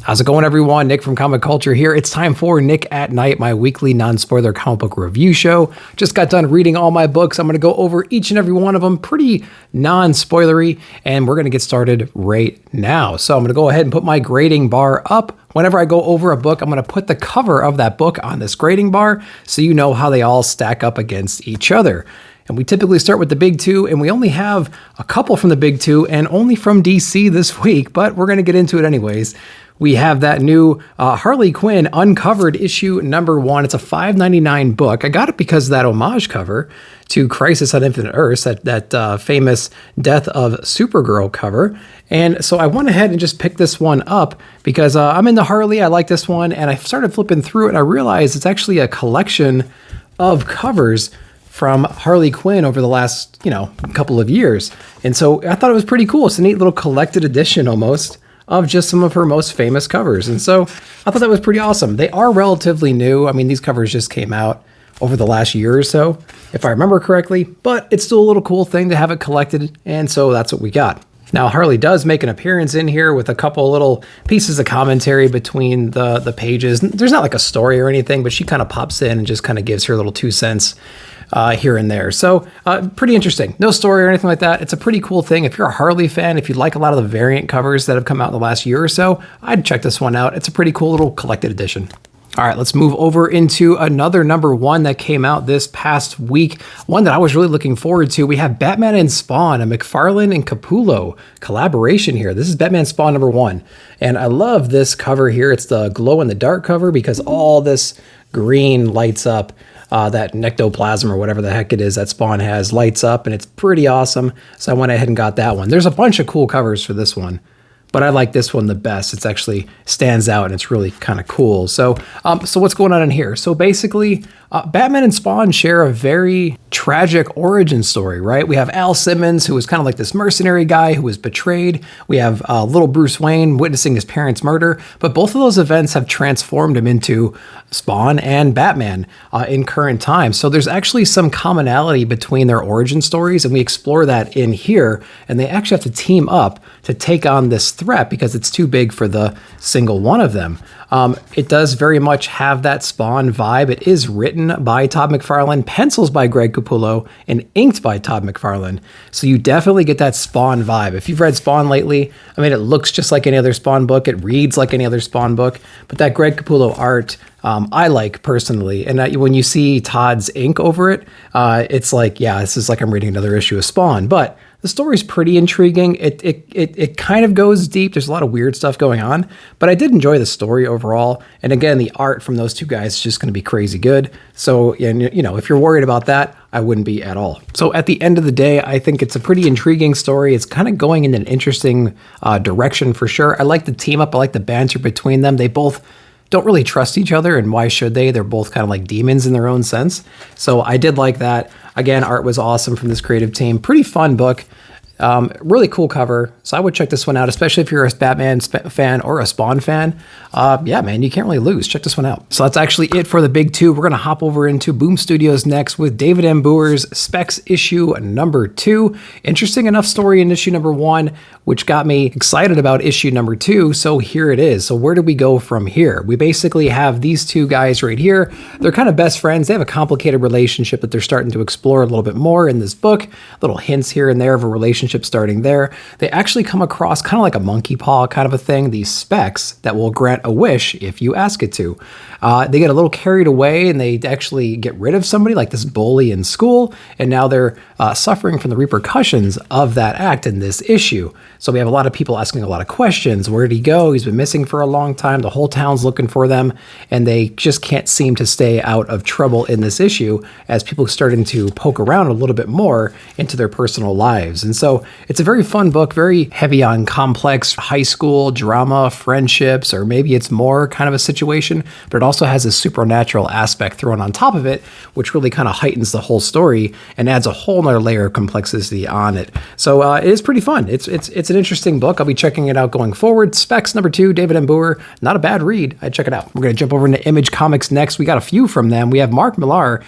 How's it going, everyone? Nick from Comic Culture here. It's time for Nick at Night, my weekly non-spoiler comic book review show. Just got done reading all my books. I'm going to go over each and every one of them, pretty non-spoilery, and we're going to get started right now. So I'm going to go ahead and put my grading bar up. Whenever I go over a book, I'm going to put the cover of that book on this grading bar so you know how they all stack up against each other. And we typically start with the big two, and we only have a couple from the big two and only from DC this week, but we're going to get into it anyways. We have that new Harley Quinn Uncovered issue number 1. It's a $5.99 book. I got it because of that homage cover to Crisis on Infinite Earths, that famous Death of Supergirl cover. And so I went ahead and just picked this one up because I'm into Harley. I like this one, and I started flipping through it, and I realized it's actually a collection of covers from Harley Quinn over the last, couple of years. And so I thought it was pretty cool. It's a neat little collected edition almost of just some of her most famous covers. And so I thought that was pretty awesome. They are relatively new. I mean, these covers just came out over the last year or so, if I remember correctly, but it's still a little cool thing to have it collected. And so that's what we got. Now, Harley does make an appearance in here with a couple little pieces of commentary between the pages. There's not like a story or anything, but she kind of pops in and just kind of gives her little 2 cents here and there. So pretty interesting. No story or anything like that. It's a pretty cool thing. If you're a Harley fan, if you like a lot of the variant covers that have come out in the last year or so, I'd check this one out. It's a pretty cool little collected edition. All right, let's move over into another number 1 that came out this past week. One that I was really looking forward to. We have Batman and Spawn, a McFarlane and Capullo collaboration here. This is Batman Spawn number 1. And I love this cover here. It's the glow in the dark cover because all this green lights up. That nectoplasm or whatever the heck it is that Spawn has lights up, and it's pretty awesome. So I went ahead and got that one. There's a bunch of cool covers for this one, but I like this one the best. It's actually stands out and it's really kind of cool. So what's going on in here? So basically, Batman and Spawn share a very tragic origin story, right? We have Al Simmons, who was kind of like this mercenary guy who was betrayed. We have little Bruce Wayne witnessing his parents' murder, but both of those events have transformed him into Spawn and Batman in current times. So there's actually some commonality between their origin stories, and we explore that in here, and they actually have to team up to take on this threat because it's too big for the single one of them. It does very much have that Spawn vibe. It is written by Todd McFarlane, pencils by Greg Capullo, and inked by Todd McFarlane. So you definitely get that Spawn vibe. If you've read Spawn lately, I mean, it looks just like any other Spawn book. It reads like any other Spawn book, but that Greg Capullo art, I like personally. And when you see Todd's ink over it, it's like, yeah, this is like I'm reading another issue of Spawn, but the story's pretty intriguing. It kind of goes deep. There's a lot of weird stuff going on, but I did enjoy the story overall. And again, the art from those two guys is just going to be crazy good. So, if you're worried about that, I wouldn't be at all. So at the end of the day, I think it's a pretty intriguing story. It's kind of going in an interesting direction for sure. I like the team up. I like the banter between them. They both don't really trust each other, and why should they? They're both kind of like demons in their own sense. So I did like that. Again, art was awesome from this creative team. Pretty fun book. Really cool cover. So I would check this one out, especially if you're a Batman fan or a Spawn fan. Yeah, man, you can't really lose. Check this one out. So that's actually it for the big two. We're going to hop over into Boom Studios next with David M. Booher's Specs issue number 2. Interesting enough story in issue number 1, which got me excited about issue number 2. So here it is. So where do we go from here? We basically have these two guys right here. They're kind of best friends. They have a complicated relationship that they're starting to explore a little bit more in this book. Little hints here and there of a relationship starting there. They actually come across kind of like a monkey paw kind of a thing, these specs that will grant a wish if you ask it to. They get a little carried away and they actually get rid of somebody like this bully in school, and now they're suffering from the repercussions of that act in this issue. So we have a lot of people asking a lot of questions. Where did he go? He's been missing for a long time. The whole town's looking for them, and they just can't seem to stay out of trouble in this issue as people are starting to poke around a little bit more into their personal lives. And so it's a very fun book, very heavy on complex high school drama, friendships, or maybe it's more kind of a situation, but it also has a supernatural aspect thrown on top of it, which really kind of heightens the whole story and adds a whole nother layer of complexity on it. So it is pretty fun. It's an interesting book. I'll be checking it out going forward. Specs number 2, David M. Booher. Not a bad read. I'd check it out. We're going to jump over into Image Comics next. We got a few from them. We have Mark Millar,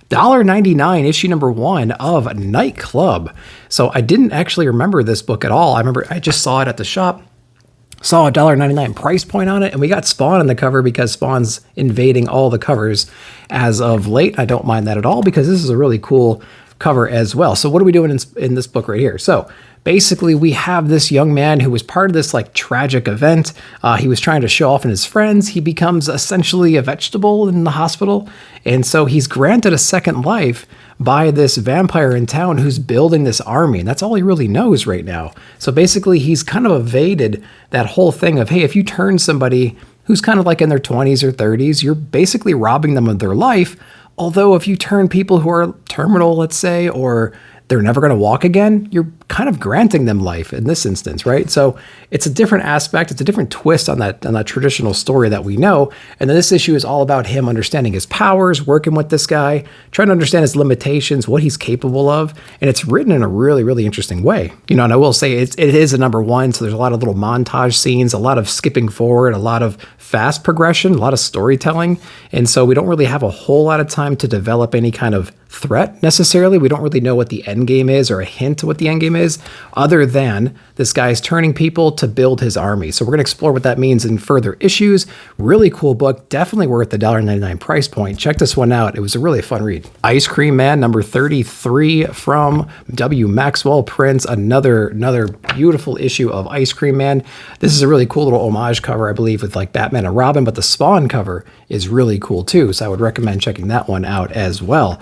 $1.99, issue number 1 of Night Club. So I didn't actually remember this book at all. I remember I just saw it at the shop. Saw a $1.99 price point on it, and we got Spawn on the cover because Spawn's invading all the covers as of late. I don't mind that at all because this is a really cool cover as well. So what are we doing in this book right here? So basically, we have this young man who was part of this like tragic event. He was trying to show off in his friends. He becomes essentially a vegetable in the hospital. And so he's granted a second life by this vampire in town who's building this army. And that's all he really knows right now. So basically, he's kind of evaded that whole thing of, hey, if you turn somebody who's kind of like in their 20s or 30s, you're basically robbing them of their life. Although if you turn people who are terminal, let's say, or they're never going to walk again, you're kind of granting them life in this instance, right? So it's a different aspect. It's a different twist on that traditional story that we know. And then this issue is all about him understanding his powers, working with this guy, trying to understand his limitations, what he's capable of. And it's written in a really, really interesting way. You know, and I will say it is a #1. So there's a lot of little montage scenes, a lot of skipping forward, a lot of fast progression, a lot of storytelling. And so we don't really have a whole lot of time to develop any kind of threat necessarily. We don't really know what the end game is or a hint to what the end game is, other than this guy's turning people to build his army. So we're going to explore what that means in further issues. Really cool book, definitely worth the $1.99 price point. Check this one out. It was a really fun read. Ice Cream Man #33 from W. Maxwell Prints, another beautiful issue of Ice Cream Man. This is a really cool little homage cover, I believe, with like Batman and Robin, but the Spawn cover is really cool too. So I would recommend checking that one out as well.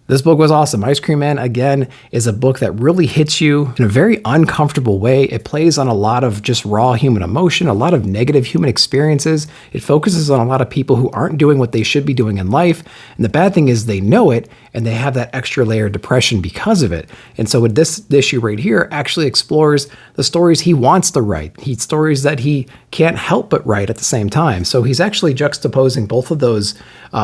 This book was awesome. Ice Cream Man, again, is a book that really hits you in a very uncomfortable way. It plays on a lot of just raw human emotion, a lot of negative human experiences. It focuses on a lot of people who aren't doing what they should be doing in life. And the bad thing is they know it, and they have that extra layer of depression because of it. And so with this issue right here actually explores the stories he wants to write. Stories that he can't help but write at the same time. So he's actually juxtaposing both of those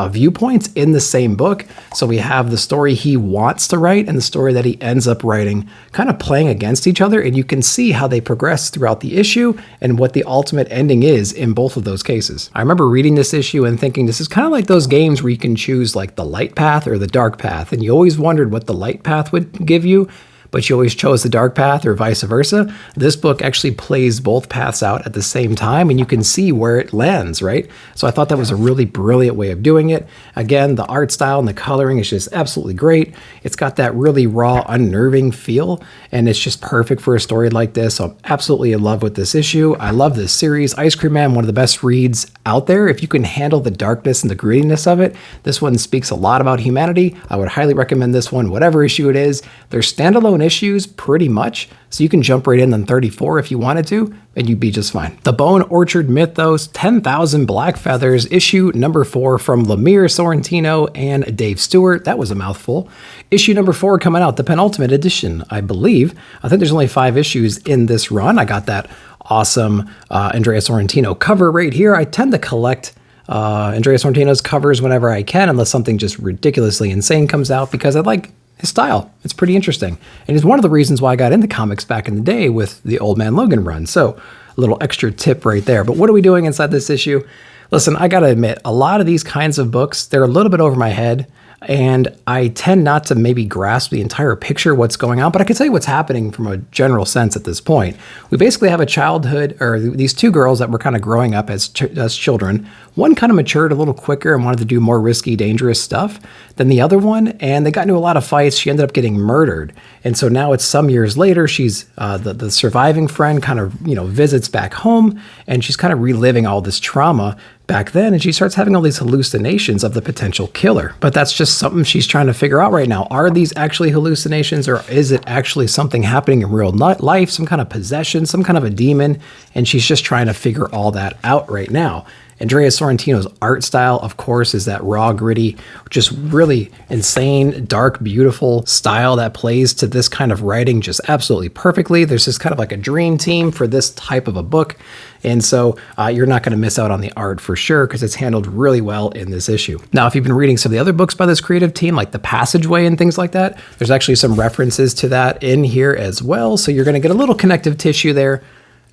viewpoints in the same book. So we have the story he wants to write and the story that he ends up writing kind of playing against each other. And you can see how they progress throughout the issue and what the ultimate ending is in both of those cases. I remember reading this issue and thinking this is kind of like those games where you can choose like the light path or the dark path. And you always wondered what the light path would give you, but you always chose the dark path or vice versa. This book actually plays both paths out at the same time, and you can see where it lands, right? So I thought that was a really brilliant way of doing it. Again, the art style and the coloring is just absolutely great. It's got that really raw, unnerving feel, and it's just perfect for a story like this. So I'm absolutely in love with this issue. I love this series. Ice Cream Man, one of the best reads out there. If you can handle the darkness and the grittiness of it, this one speaks a lot about humanity. I would highly recommend this one, whatever issue it is. They're standalone issues pretty much, so you can jump right in on 34 if you wanted to, and you'd be just fine. The Bone Orchard Mythos 10,000 Black Feathers, issue #4 from Lemire Sorrentino and Dave Stewart. That was a mouthful. Issue #4 coming out, the penultimate edition, I believe. I think there's only 5 issues in this run. I got that awesome Andrea Sorrentino cover right here. I tend to collect Andrea Sorrentino's covers whenever I can, unless something just ridiculously insane comes out, because I like his style. It's pretty interesting. And it's one of the reasons why I got into comics back in the day with the Old Man Logan run. So a little extra tip right there. But what are we doing inside this issue? Listen, I got to admit, a lot of these kinds of books, they're a little bit over my head. And I tend not to maybe grasp the entire picture, what's going on, but I can tell you what's happening from a general sense at this point. We basically have a childhood, or these 2 girls that were kind of growing up as children. One kind of matured a little quicker and wanted to do more risky, dangerous stuff than the other one, and they got into a lot of fights. She ended up getting murdered. And so now it's some years later, she's the surviving friend kind of, visits back home, and she's kind of reliving all this trauma back then, and she starts having all these hallucinations of the potential killer. But that's just something she's trying to figure out right now. Are these actually hallucinations, or is it actually something happening in real life, some kind of possession, some kind of a demon? And she's just trying to figure all that out right now. Andrea Sorrentino's art style, of course, is that raw, gritty, just really insane, dark, beautiful style that plays to this kind of writing just absolutely perfectly. There's just kind of like a dream team for this type of a book. And so you're not going to miss out on the art for sure, because it's handled really well in this issue. Now, if you've been reading some of the other books by this creative team, like The Passageway and things like that, there's actually some references to that in here as well. So you're going to get a little connective tissue there.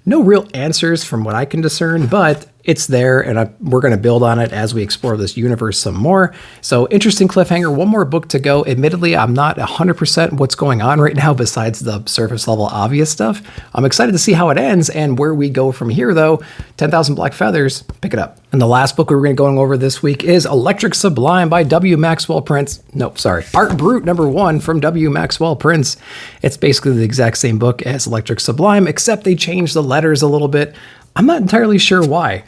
No real answers from what I can discern, but it's there, and we're going to build on it as we explore this universe some more. So interesting cliffhanger. One more book to go. Admittedly, I'm not 100% what's going on right now besides the surface level obvious stuff. I'm excited to see how it ends and where we go from here, though. 10,000 Black Feathers, pick it up. And the last book we're going to be going over this week is Electric Sublime by W. Maxwell Prince. Nope, sorry. Art Brut #1 from W. Maxwell Prince. It's basically the exact same book as Electric Sublime, except they changed the letters a little bit. I'm not entirely sure why.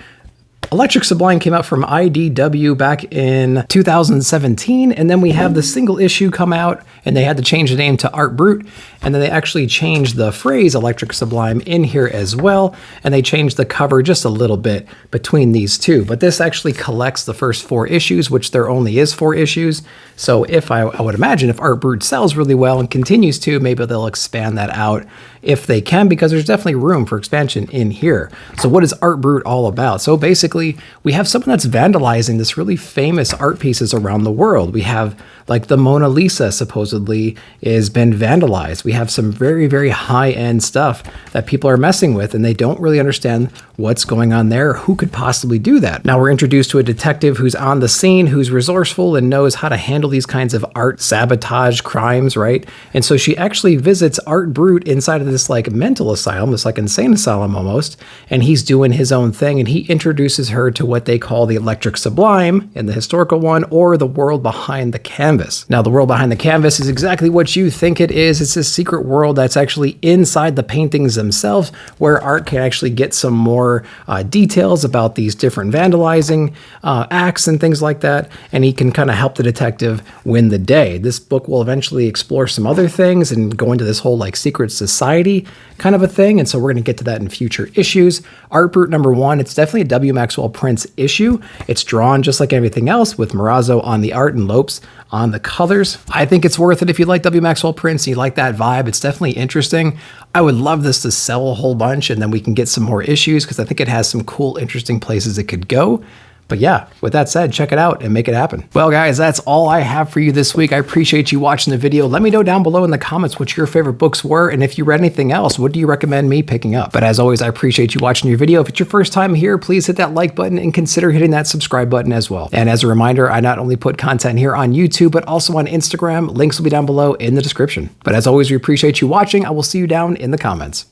Electric Sublime came out from IDW back in 2017, and then we have the single issue come out, and they had to change the name to Art Brut, and then they actually changed the phrase Electric Sublime in here as well, and they changed the cover just a little bit between these two. But this actually collects the first 4 issues, which there only is 4 issues. So if I would imagine if Art Brut sells really well and continues to, maybe they'll expand that out if they can, because there's definitely room for expansion in here. So what is Art Brut all about? So basically, we have someone that's vandalizing this really famous art pieces around the world. We have like the Mona Lisa supposedly has been vandalized. We have some very, very high-end stuff that people are messing with, and they don't really understand what's going on there, who could possibly do that. Now we're introduced to a detective who's on the scene, who's resourceful and knows how to handle these kinds of art sabotage crimes, right? And so she actually visits Art Brut inside of this like mental asylum, this like insane asylum almost, and he's doing his own thing, and he introduces her to what they call the Electric Sublime in the historical one, or the world behind the canvas. Now, the world behind the canvas is exactly what you think it is. It's a secret world that's actually inside the paintings themselves, where Art can actually get some more details about these different vandalizing acts and things like that, and he can kind of help the detective win the day. This book will eventually explore some other things and go into this whole like secret society kind of a thing, and so we're going to get to that in future issues. Art Brut #1, it's definitely a W. Maxwell Prince issue. It's drawn just like everything else, with Morazzo on the art and Lopes on the colors. I think it's worth it if you like W. Maxwell Prince and you like that vibe. It's definitely interesting. I would love this to sell a whole bunch, and then we can get some more issues, because I think it has some cool, interesting places it could go. But yeah, with that said, check it out and make it happen. Well, guys, that's all I have for you this week. I appreciate you watching the video. Let me know down below in the comments what your favorite books were, and if you read anything else, what do you recommend me picking up? But as always, I appreciate you watching your video. If it's your first time here, please hit that like button and consider hitting that subscribe button as well. And as a reminder, I not only put content here on YouTube, but also on Instagram. Links will be down below in the description. But as always, we appreciate you watching. I will see you down in the comments.